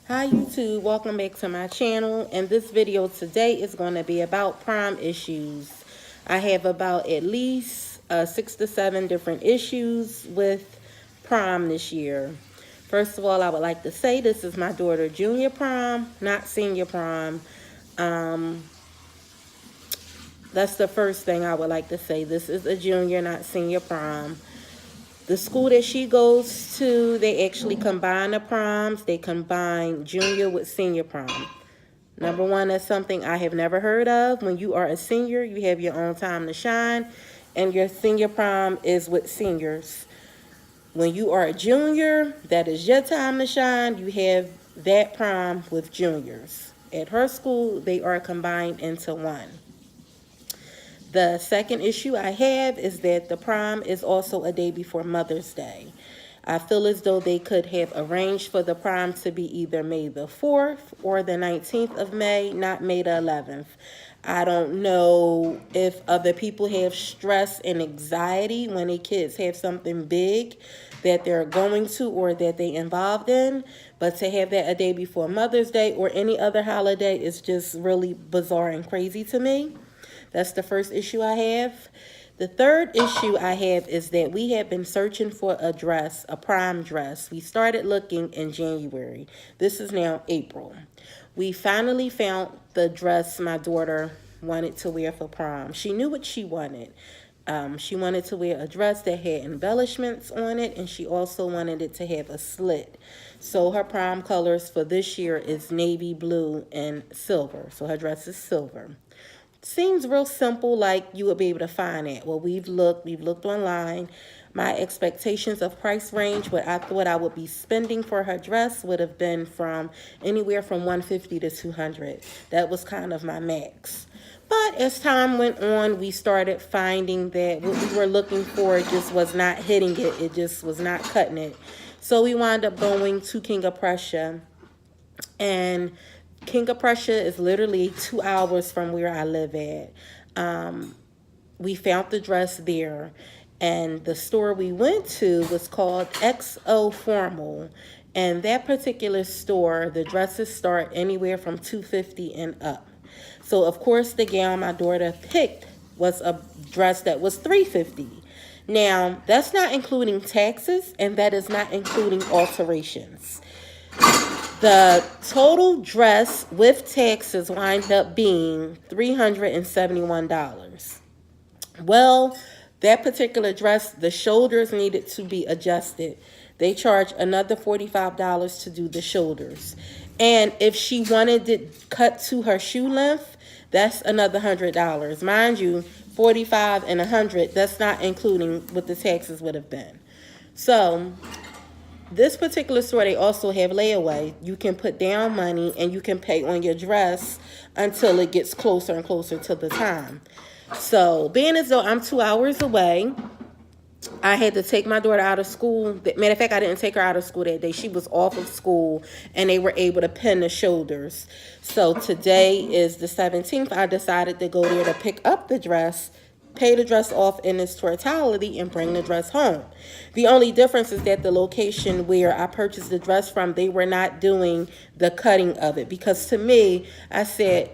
Hi YouTube, welcome back to my channel, and this video today is going to be about prom issues. I have about at least 6 to 7 different issues with prom this year. First of all, I would like to say this is my daughter junior prom, not senior prom. That's the first thing I would like to say. This is a junior, not senior prom. The school that she goes to, they actually combine the proms. They combine junior with senior prom. Number one, that's something I have never heard of. When you are a senior, you have your own time to shine, and your senior prom is with seniors. When you are a junior, that is your time to shine. You have that prom with juniors. At her school, they are combined into one. The second issue I have is that the prom is also a day before Mother's Day. I feel as though they could have arranged for the prom to be either May the 4th or the 19th of May, not May the 11th. I don't know if other people have stress and anxiety when their kids have something big that they're going to or that they involved in, but to have that a day before Mother's Day or any other holiday is just really bizarre and crazy to me. That's the first issue I have. The third issue I have is that we have been searching for a dress, a prom dress. We started looking in January. This is now April. We finally found the dress my daughter wanted to wear for prom. She knew what she wanted. She wanted to wear a dress that had embellishments on it, and she also wanted it to have a slit. So her prom colors for this year is navy blue and silver. So her dress is silver. Seems real simple, like you would be able to find it. Well, we've looked online. My expectations of price range, what I thought I would be spending for her dress would have been from anywhere from $150 to $200. That was kind of my max. But as time went on, we started finding that what we were looking for just was not hitting it. It just was not cutting it. So we wound up going to King of Prussia, and King of Prussia is literally 2 hours from where I live at. We found the dress there, and the store we went to was called XO Formal. And that particular store, the dresses start anywhere from $250 and up. So of course the gown my daughter picked was a dress that was $350. Now that's not including taxes, and that is not including alterations. The total dress with taxes wind up being $371. Well, that particular dress, the shoulders needed to be adjusted. They charge another $45 to do the shoulders. And if she wanted it cut to her shoe length, that's another $100. Mind you, 45 and 100, that's not including what the taxes would have been. So this particular store, they also have layaway. You can put down money and you can pay on your dress until it gets closer and closer to the time. So being as though I'm 2 hours away, I had to take my daughter out of school. Matter of fact, I didn't take her out of school that day. She was off of school, and they were able to pin the shoulders. So today is the 17th. I decided to go there to pick up the dress, pay the dress off in its totality, and bring the dress home. The only difference is that the location where I purchased the dress from, they were not doing the cutting of it. Because to me, I said,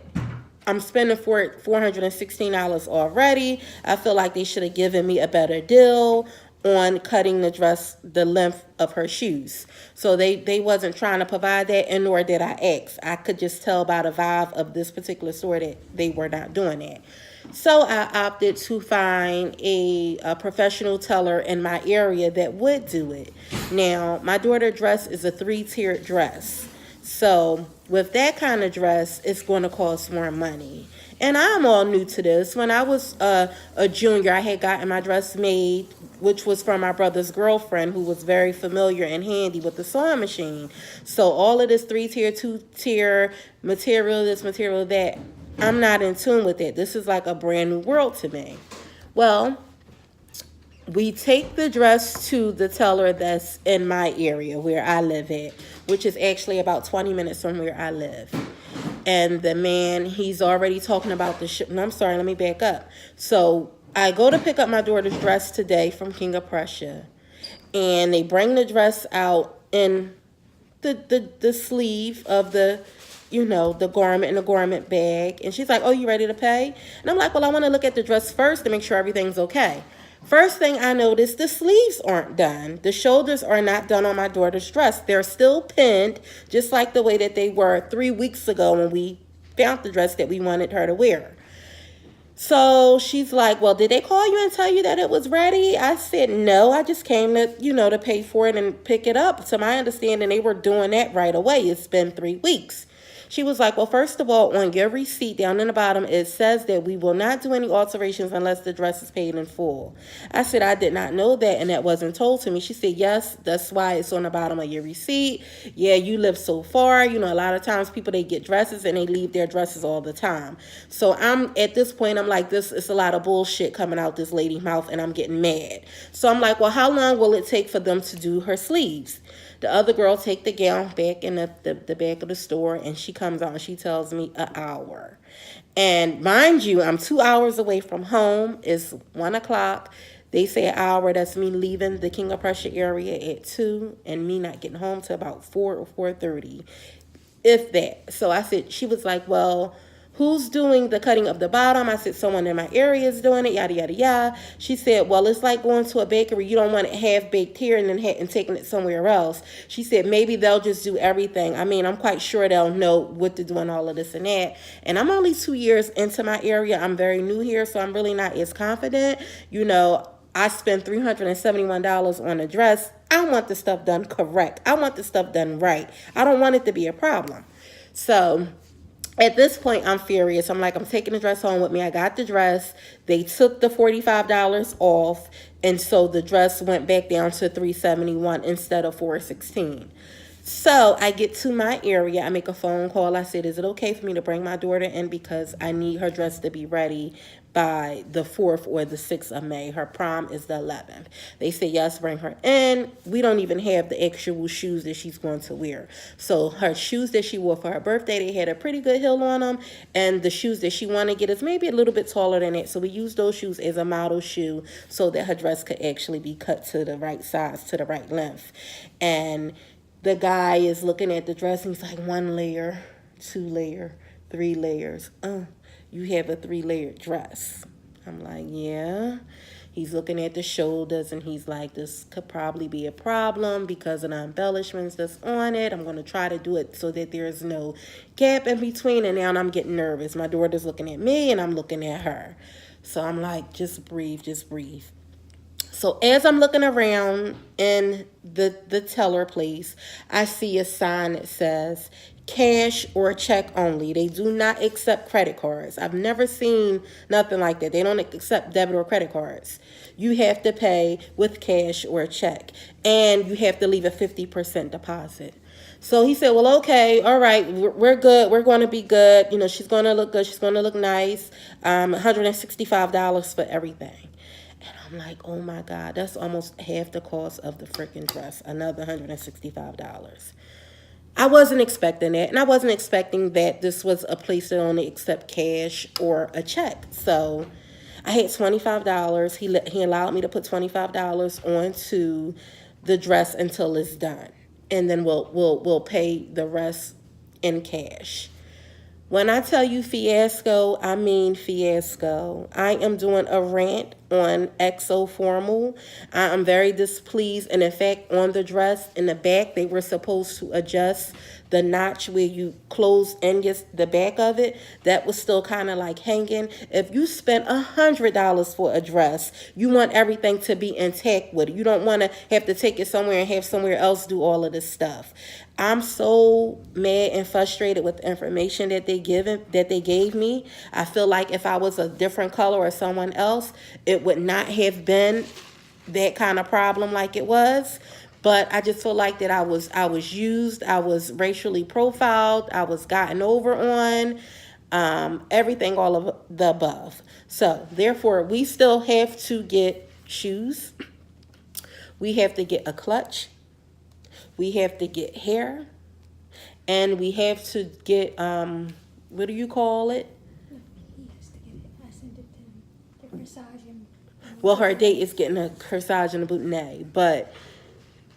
I'm spending $416 already. I feel like they should have given me a better deal on cutting the dress, the length of her shoes. So they wasn't trying to provide that, and nor did I ask. I could just tell by the vibe of this particular store that they were not doing that. So I opted to find a professional teller in my area that would do it. Now, my daughter's dress is a 3-tiered dress. So with that kind of dress, it's going to cost more money. And I'm all new to this. When I was a junior, I had gotten my dress made, which was from my brother's girlfriend, who was very familiar and handy with the sewing machine. So all of this 3-tier, 2-tier material, this material, that, I'm not in tune with it. This is like a brand new world to me. Well, we take the dress to the teller that's in my area where I live at, which is actually about 20 minutes from where I live. And the man, he's already talking about the no, I'm sorry, let me back up. So I go to pick up my daughter's dress today from King of Prussia, and they bring the dress out in the sleeve of the, the garment in the garment bag. And she's like, oh, you ready to pay? And I'm like, well, I want to look at the dress first to make sure everything's okay. First thing I noticed, the sleeves aren't done. The shoulders are not done on my daughter's dress. They're still pinned, just like the way that they were 3 weeks ago when we found the dress that we wanted her to wear. So she's like, well, did they call you and tell you that it was ready? I said, no, I just came to, to pay for it and pick it up. To my understanding, they were doing that right away. It's been 3 weeks. She was like, well, first of all, on your receipt down in the bottom, it says that we will not do any alterations unless the dress is paid in full. I said, I did not know that, and that wasn't told to me. She said, yes, that's why it's on the bottom of your receipt. Yeah, you live so far. A lot of times people, they get dresses and they leave their dresses all the time. So at this point, I'm like, this is a lot of bullshit coming out this lady's mouth, and I'm getting mad. So I'm like, well, how long will it take for them to do her sleeves? The other girl take the gown back in the back of the store, and she comes out and she tells me an hour. And mind you, I'm 2 hours away from home. It's 1 o'clock. They say an hour. That's me leaving the King of Prussia area at 2 and me not getting home till about 4 or 4:30, if that. So I said, she was like, well, who's doing the cutting of the bottom? I said, someone in my area is doing it, yada, yada, yada. She said, well, it's like going to a bakery. You don't want it half baked here and then and taking it somewhere else. She said, maybe they'll just do everything. I mean, I'm quite sure they'll know what to do and all of this and that. And I'm only 2 years into my area. I'm very new here, so I'm really not as confident. I spent $371 on a dress. I want the stuff done correct. I want the stuff done right. I don't want it to be a problem. So at this point, I'm furious. I'm like, I'm taking the dress home with me. I got the dress. They took the $45 off, and so the dress went back down to $371 instead of $416. So I get to my area. I make a phone call. I said, is it okay for me to bring my daughter in because I need her dress to be ready by the 4th or the 6th of May. Her prom is the 11th. They say, yes, bring her in. We don't even have the actual shoes that she's going to wear. So her shoes that she wore for her birthday, they had a pretty good heel on them. And the shoes that she wanted to get is maybe a little bit taller than that. So we used those shoes as a model shoe so that her dress could actually be cut to the right size, to the right length. And the guy is looking at the dress and he's like, 1 layer, 2 layer, 3 layers. You have a 3-layered dress. I'm like, yeah. He's looking at the shoulders and he's like, this could probably be a problem because of the embellishments that's on it. I'm going to try to do it so that there's no gap in between. And now I'm getting nervous. My daughter's looking at me and I'm looking at her. So I'm like, just breathe, just breathe. So as I'm looking around in the teller place, I see a sign that says cash or check only. They do not accept credit cards. I've never seen nothing like that. They don't accept debit or credit cards. You have to pay with cash or a check, and you have to leave a 50% deposit. So he said, well, okay, all right, we're good. We're going to be good. She's going to look good. She's going to look nice. $165 for everything. And I'm like, oh my God, that's almost half the cost of the freaking dress. Another $165. I wasn't expecting that. And I wasn't expecting that this was a place that only accept cash or a check. So I had $25. He allowed me to put $25 onto the dress until it's done. And then we'll pay the rest in cash. When I tell you fiasco, I mean fiasco. I am doing a rant on XO Formal. I am very displeased. And in fact, on the dress in the back, they were supposed to adjust the notch where you close in the back of it. That was still kind of like hanging. If you spent $100 for a dress, you want everything to be intact with it. You don't want to have to take it somewhere and have somewhere else do all of this stuff. I'm so mad and frustrated with the information that they gave me. I feel like if I was a different color or someone else, it would not have been that kind of problem like it was. But I just feel like that I was used, I was racially profiled, I was gotten over on, everything, all of the above. So therefore, we still have to get shoes. We have to get a clutch. We have to get hair, and we have to get, what do you call it? He has to get it. I sent it to him. The corsage and... Well, her date is getting a corsage and a boutonniere, but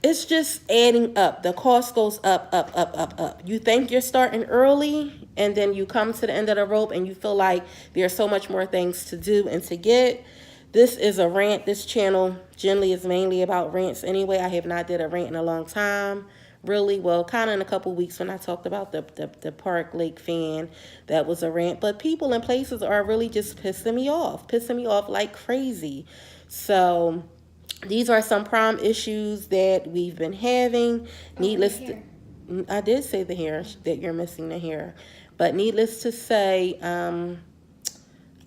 it's just adding up. The cost goes up, up, up, up, up. You think you're starting early, and then you come to the end of the rope and you feel like there's so much more things to do and to get. This is a rant. This channel generally is mainly about rants anyway. I have not did a rant in a long time. Really, well, kind of in a couple weeks when I talked about the Park Lake fan, that was a rant. But people and places are really just pissing me off like crazy. So these are some prom issues that we've been having. Needless to, I did say the hair, that you're missing the hair. But needless to say,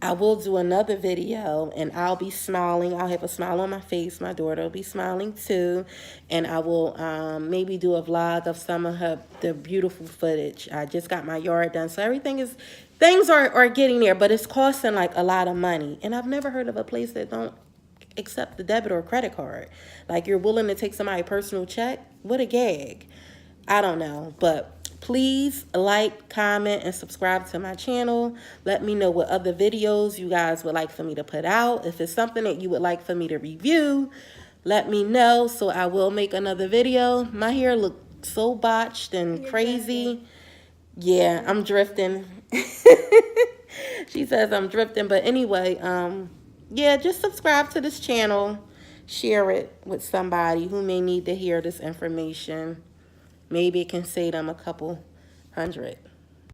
I will do another video and I'll be smiling. I'll have a smile on my face. My daughter will be smiling too. And I will maybe do a vlog of some of the beautiful footage. I just got my yard done. So things are getting there, but it's costing like a lot of money. And I've never heard of a place that don't accept the debit or credit card. Like, you're willing to take somebody's personal check? What a gag. I don't know, but please like, comment, and subscribe to my channel. Let me know what other videos you guys would like for me to put out. If it's something that you would like for me to review, let me know so I will make another video. My hair looks so botched and crazy. Yeah, I'm drifting. She says I'm drifting, but anyway, yeah, just subscribe to this channel. Share it with somebody who may need to hear this information. Maybe it can save them a couple hundred.